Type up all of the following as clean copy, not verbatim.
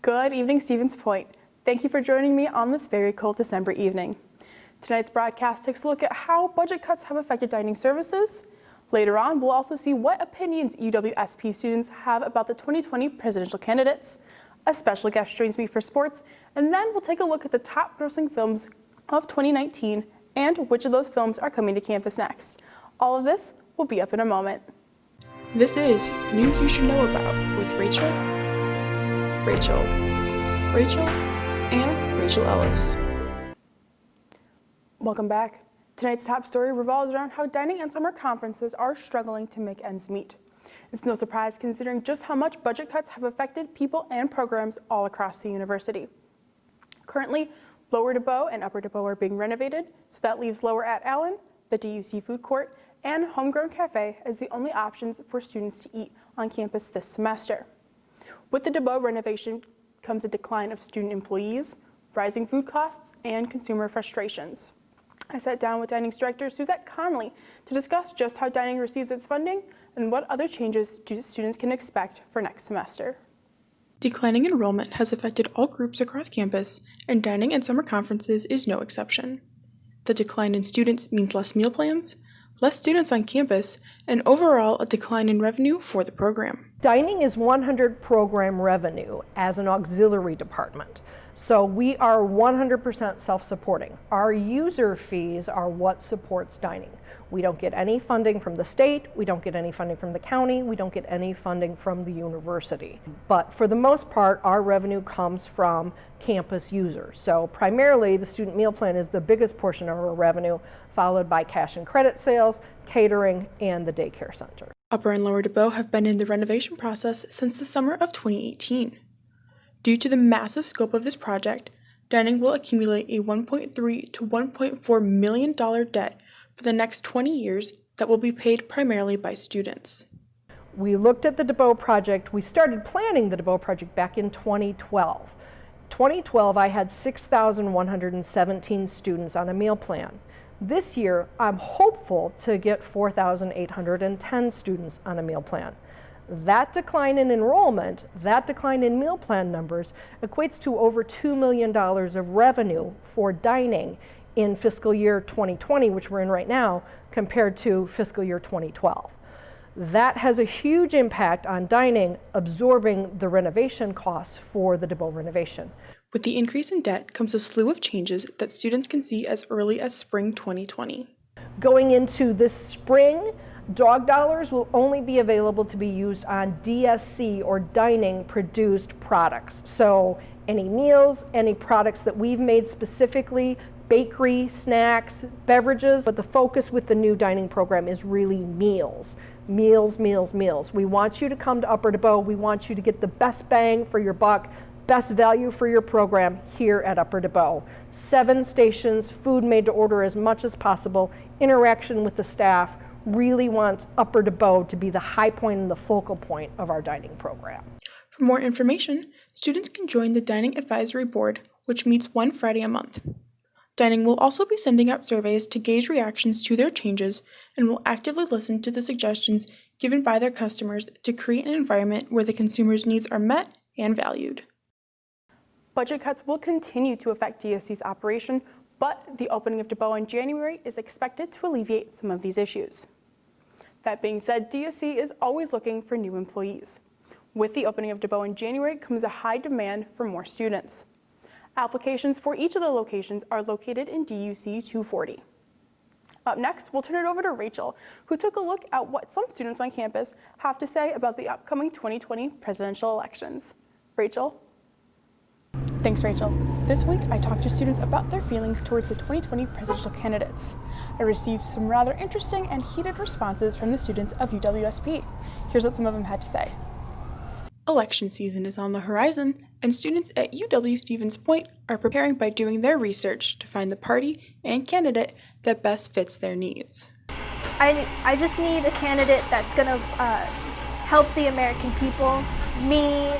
Good evening, Stevens Point. Thank you for joining me on this very cold December evening. Tonight's broadcast takes a look at how budget cuts have affected dining services. Later on, we'll also see what opinions UWSP students have about the 2020 presidential candidates. A special guest joins me for sports, and then we'll take a look at the top grossing films of 2019 and which of those films are coming to campus next. All of this will be up in a moment. This is News You Should Know About with Rachael, and Rachael Ellis. Welcome back. Tonight's top story revolves around how dining and summer conferences are struggling to make ends meet. It's no surprise considering just how much budget cuts have affected people and programs all across the university. Currently, Lower DeBow and Upper DeBow are being renovated, so that leaves Lower at Allen, the DUC food court, and Homegrown Cafe as the only options for students to eat on campus this semester. With the DeBow renovation comes a decline of student employees, rising food costs, and consumer frustrations. I sat down with Dining's director, Suzette Conley, to discuss just how Dining receives its funding and what other changes students can expect for next semester. Declining enrollment has affected all groups across campus, and Dining and summer conferences is no exception. The decline in students means less meal plans, less students on campus, and overall a decline in revenue for the program. Dining is 100% program revenue as an auxiliary department. So we are 100% self-supporting. Our user fees are what supports dining. We don't get any funding from the state, we don't get any funding from the county, we don't get any funding from the university. But for the most part, our revenue comes from campus users. So primarily the student meal plan is the biggest portion of our revenue, followed by cash and credit sales, catering, and the daycare center. Upper and Lower DeBow have been in the renovation process since the summer of 2018. Due to the massive scope of this project, Dining will accumulate a $1.3 to $1.4 million debt for the next 20 years that will be paid primarily by students. We looked at the DeBow project. We started planning the DeBow project back in 2012. 2012, I had 6,117 students on a meal plan. This year, I'm hopeful to get 4,810 students on a meal plan. That decline in enrollment, that decline in meal plan numbers equates to over $2 million of revenue for dining in fiscal year 2020, which we're in right now, compared to fiscal year 2012. That has a huge impact on dining, absorbing the renovation costs for the DeBow renovation. With the increase in debt comes a slew of changes that students can see as early as spring 2020. Going into this spring, dog dollars will only be available to be used on DSC or dining produced products. So any meals, any products that we've made specifically, bakery, snacks, beverages, but the focus with the new dining program is really meals. Meals, meals, meals. We want you to come to Upper DeBow. We want you to get the best bang for your buck, best value for your program here at Upper DeBow. 7 stations, food made to order as much as possible, interaction with the staff. Really want Upper DeBow to be the high point and the focal point of our dining program. For more information, students can join the Dining Advisory Board, which meets one Friday a month. Dining will also be sending out surveys to gauge reactions to their changes and will actively listen to the suggestions given by their customers to create an environment where the consumer's needs are met and valued. Budget cuts will continue to affect DSC's operation, but the opening of DeBow in January is expected to alleviate some of these issues. That being said, DSC is always looking for new employees. With the opening of DeBow in January comes a high demand for more students. Applications for each of the locations are located in DUC 240. Up next, we'll turn it over to Rachael, who took a look at what some students on campus have to say about the upcoming 2020 presidential elections. Rachael? Thanks, Rachael. This week, I talked to students about their feelings towards the 2020 presidential candidates. I received some rather interesting and heated responses from the students of UWSP. Here's what some of them had to say. Election season is on the horizon, and students at UW Stevens Point are preparing by doing their research to find the party and candidate that best fits their needs. I just need a candidate that's going to help the American people, me,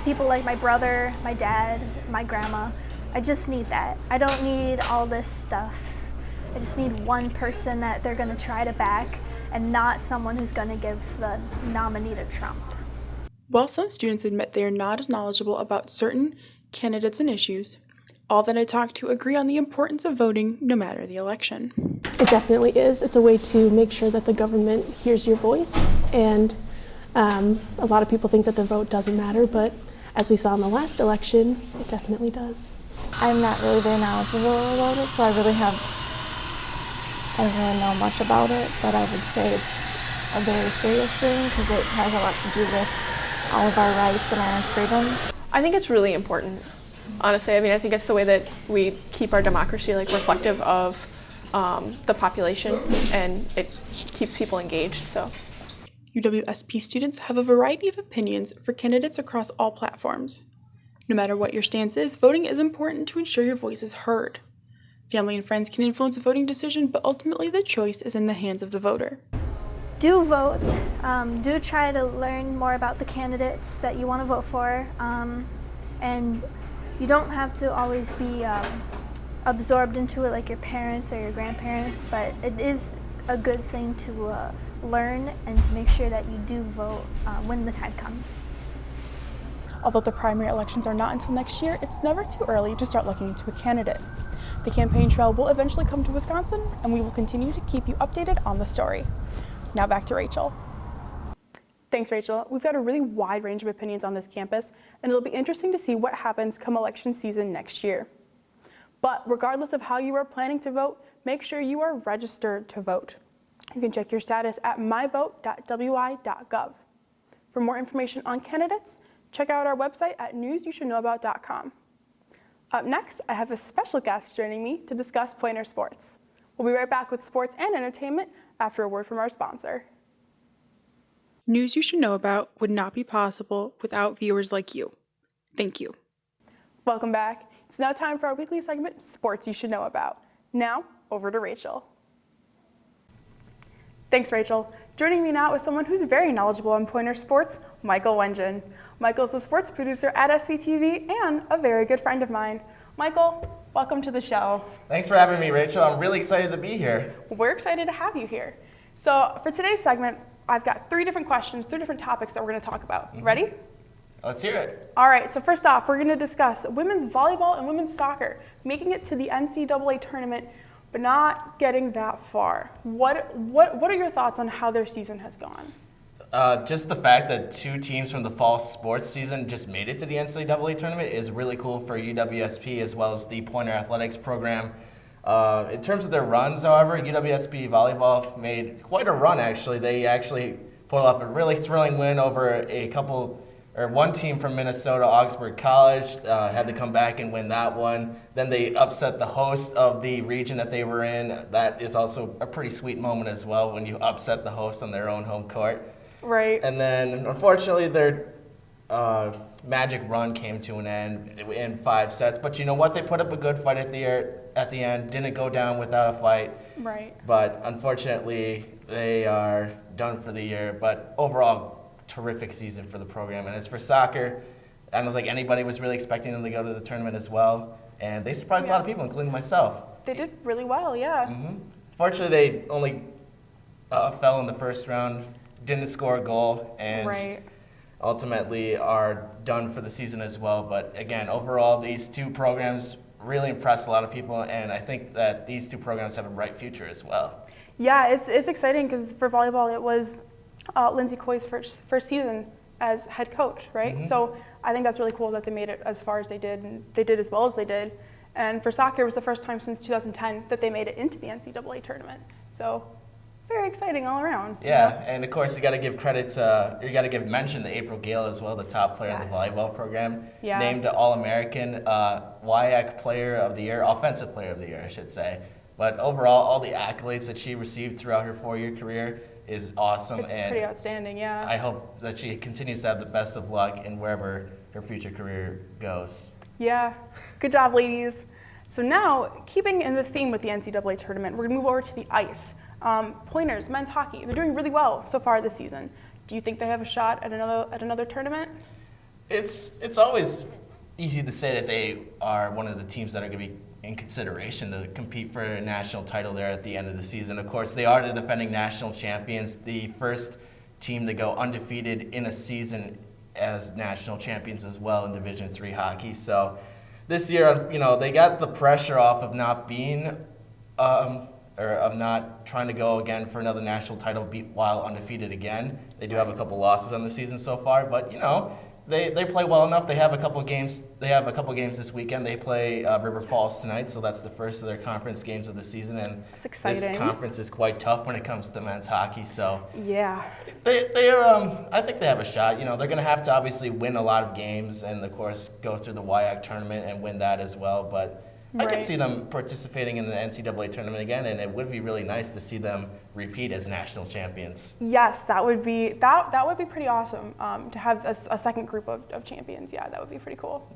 people like my brother, my dad, my grandma. I just need that. I don't need all this stuff. I just need one person that they're going to try to back and not someone who's going to give the nominee to Trump. While some students admit they are not as knowledgeable about certain candidates and issues, all that I talk to agree on the importance of voting no matter the election. It definitely is. It's a way to make sure that the government hears your voice, and a lot of people think that the vote doesn't matter, but as we saw in the last election, it definitely does. I'm not really very knowledgeable about it, so I don't really know much about it, but I would say it's a very serious thing because it has a lot to do with all of our rights and our freedoms. I think it's really important, honestly. I mean, I think it's the way that we keep our democracy reflective of the population, and it keeps people engaged. So, UWSP students have a variety of opinions for candidates across all platforms. No matter what your stance is, voting is important to ensure your voice is heard. Family and friends can influence a voting decision, but ultimately the choice is in the hands of the voter. Do vote. Do try to learn more about the candidates that you want to vote for. And you don't have to always be absorbed into it like your parents or your grandparents, but it is a good thing to learn and to make sure that you do vote when the time comes. Although the primary elections are not until next year, it's never too early to start looking into a candidate. The campaign trail will eventually come to Wisconsin, and we will continue to keep you updated on the story. Now back to Rachel. Thanks, Rachel. We've got a really wide range of opinions on this campus, and it'll be interesting to see what happens come election season next year. But regardless of how you are planning to vote, make sure you are registered to vote. You can check your status at myvote.wi.gov. For more information on candidates, check out our website at newsyoushouldknowabout.com. Up next, I have a special guest joining me to discuss Pointer Sports. We'll be right back with sports and entertainment after a word from our sponsor. News you should know about would not be possible without viewers like you. Thank you. Welcome back. It's now time for our weekly segment, Sports You Should Know About. Now, over to Rachel. Thanks, Rachel. Joining me now is someone who's very knowledgeable on Pointer Sports, Michael Wengen. Michael's the sports producer at SVTV and a very good friend of mine. Michael, welcome to the show. Thanks for having me, Rachel. I'm really excited to be here. We're excited to have you here. So for today's segment, I've got 3 different questions, 3 different topics that we're going to talk about. Ready? Let's hear it. All right, so first off, we're going to discuss women's volleyball and women's soccer making it to the NCAA tournament, but not getting that far. What are your thoughts on how their season has gone? Just the fact that 2 teams from the fall sports season just made it to the NCAA tournament is really cool for UWSP as well as the Pointer Athletics program. In terms of their runs, however, UWSP volleyball made quite a run, actually. They actually pulled off a really thrilling win over one team from Minnesota, Augsburg College, had to come back and win that one. Then they upset the host of the region that they were in. That is also a pretty sweet moment as well when you upset the host on their own home court. Right. And then, unfortunately, their magic run came to an end in 5 sets. But you know what? They put up a good fight at the end. Didn't go down without a fight. Right. But unfortunately, they are done for the year. But overall, terrific season for the program. And as for soccer, I don't think anybody was really expecting them to go to the tournament as well. And they surprised a lot of people, including myself. They did really well, yeah. Mm-hmm. Fortunately, they only fell in the first round, didn't score a goal, and ultimately are done for the season as well. But again, overall, these 2 programs really impressed a lot of people, and I think that these 2 programs have a bright future as well. Yeah, it's exciting because for volleyball, it was Lindsay Coy's first season as head coach, right? Mm-hmm. So I think that's really cool that they made it as far as they did, and they did as well as they did. And for soccer, it was the first time since 2010 that they made it into the NCAA tournament. So very exciting all around. Yeah, and of course you got to give mention to April Gale as well, the top player in the volleyball program, named All-American, WIAC Player of the Year, Offensive Player of the Year, I should say. But overall, all the accolades that she received throughout her 4-year career is awesome. It's pretty outstanding, yeah. I hope that she continues to have the best of luck in wherever her future career goes. Yeah, good job, ladies. So now, keeping in the theme with the NCAA tournament, we're going to move over to the ice. Pointers, men's hockey, they're doing really well so far this season. Do you think they have a shot at another tournament? It's always easy to say that they are one of the teams that are going to be in consideration to compete for a national title there at the end of the season. Of course, they are the defending national champions, the first team to go undefeated in a season as national champions as well in Division III hockey. So this year, they got the pressure off of not being, or of not trying to go again for another national title while undefeated again. They do have a couple losses on the season so far, but they play well enough. They have a couple games. They have a couple games this weekend. They play River Falls tonight, so that's the first of their conference games of the season. And That's exciting. This conference is quite tough when it comes to men's hockey. So Yeah. they're I think they have a shot. They're going to have to obviously win a lot of games, and of course go through the WIAC tournament and win that as well. But I could Right. see them participating in the NCAA tournament again, and it would be really nice to see them repeat as national champions. Yes, that would be pretty awesome to have a second group of champions. Yeah, that would be pretty cool.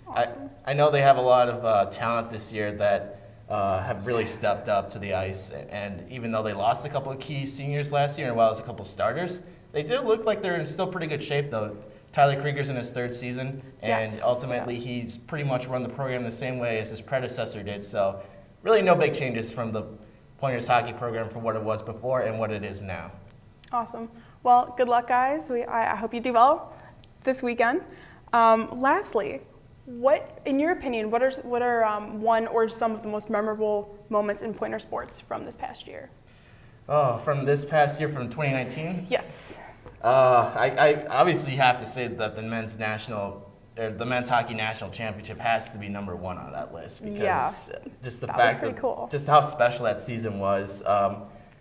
Awesome. I know they have a lot of talent this year that have really stepped up to the ice, and even though they lost a couple of key seniors last year, as well as a couple starters, they do look like they're in still pretty good shape, though. Tyler Krieger's in his third season, and Yes. ultimately he's pretty much run the program the same way as his predecessor did, so really no big changes from the Pointers hockey program from what it was before and what it is now. Awesome. Well, good luck, guys. I hope you do well this weekend. Lastly, what, in your opinion, what are one or some of the most memorable moments in Pointer sports from this past year? Oh, from this past year, from 2019? Yes. I obviously have to say that the men's hockey national championship has to be number one on that list because just the That was fact pretty that cool. just how special that season was.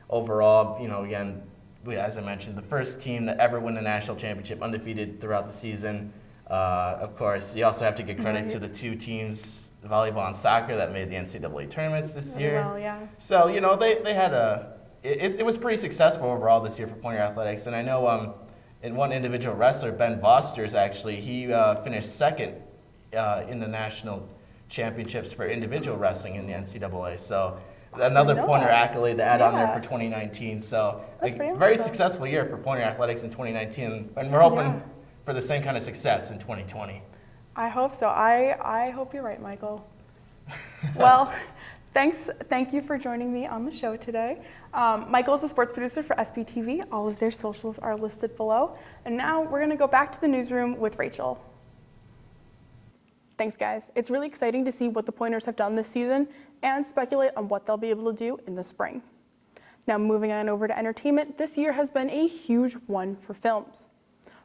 Overall, again, as I mentioned, the first team to ever win a national championship, undefeated throughout the season. Of course, you also have to give credit to the two teams, volleyball and soccer, that made the NCAA tournaments this year. Well, yeah. So they had it was pretty successful overall this year for Pointer Athletics, and I know in one individual wrestler, Ben Vosot's actually, he finished second in the national championships for individual wrestling in the NCAA. So another Pointer accolade to add on there for 2019. So That's pretty very awesome. successful year for Pointer Athletics in 2019, and we're hoping for the same kind of success in 2020. I hope so. I hope you're right, Michael. Well, thank you for joining me on the show today. Michael is the sports producer for SPTV. All of their socials are listed below. And now we're going to go back to the newsroom with Rachael. Thanks, guys. It's really exciting to see what the Pointers have done this season and speculate on what they'll be able to do in the spring. Now, moving on over to entertainment, this year has been a huge one for films.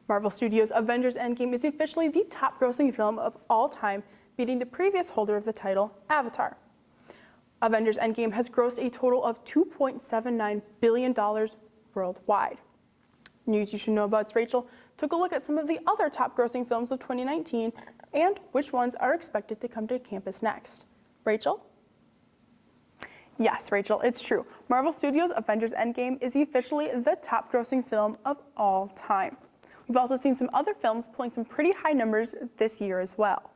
Marvel Studios' Avengers Endgame is officially the top-grossing film of all time, beating the previous holder of the title, Avatar. Avengers Endgame has grossed a total of $2.79 billion worldwide. News you should know about Rachael took a look at some of the other top-grossing films of 2019 and which ones are expected to come to campus next. Rachael? Yes, Rachael, it's true. Marvel Studios' Avengers Endgame is officially the top-grossing film of all time. We've also seen some other films pulling some pretty high numbers this year as well.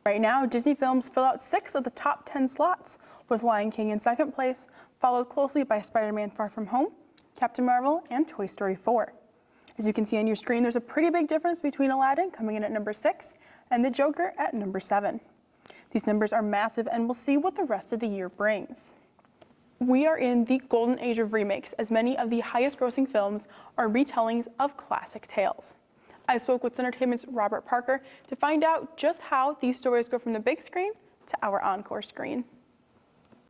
Right now, Disney films fill out 6 of the top 10 slots, with Lion King in second place, followed closely by Spider-Man: Far From Home, Captain Marvel, and Toy Story 4. As you can see on your screen, there's a pretty big difference between Aladdin coming in at number 6 and The Joker at number 7. These numbers are massive, and we'll see what the rest of the year brings. We are in the golden age of remakes, as many of the highest grossing films are retellings of classic tales. I spoke with Centertainment's Robert Parker to find out just how these stories go from the big screen to our encore screen.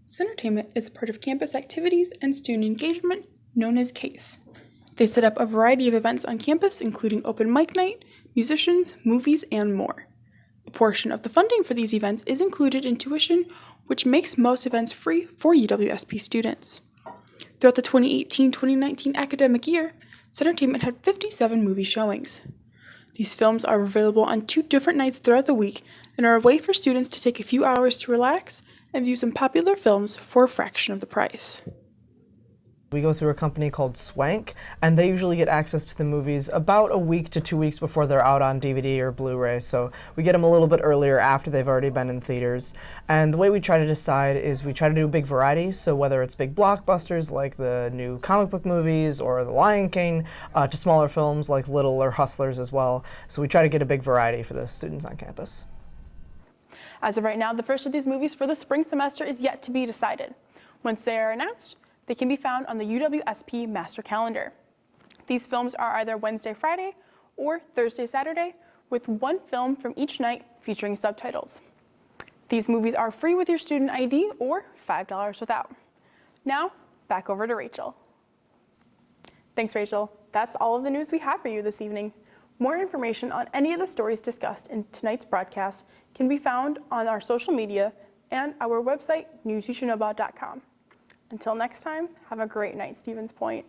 Centertainment is a part of campus activities and student engagement known as CASE. They set up a variety of events on campus, including open mic night, musicians, movies, and more. A portion of the funding for these events is included in tuition, which makes most events free for UWSP students. Throughout the 2018-2019 academic year, Centertainment had 57 movie showings. These films are available on 2 different nights throughout the week and are a way for students to take a few hours to relax and view some popular films for a fraction of the price. We go through a company called Swank, and they usually get access to the movies about a week to 2 weeks before they're out on DVD or Blu-ray, so we get them a little bit earlier after they've already been in theaters. And the way we try to decide is we try to do a big variety, so whether it's big blockbusters like the new comic book movies or The Lion King, to smaller films like Little or Hustlers as well. So we try to get a big variety for the students on campus. As of right now, the first of these movies for the spring semester is yet to be decided. Once they are announced, they can be found on the UWSP master calendar. These films are either Wednesday, Friday, or Thursday, Saturday, with one film from each night featuring subtitles. These movies are free with your student ID or $5 without. Now, back over to Rachel. Thanks, Rachel. That's all of the news we have for you this evening. More information on any of the stories discussed in tonight's broadcast can be found on our social media and our website, newsyoushouldknowabout.com. Until next time, have a great night, Stevens Point.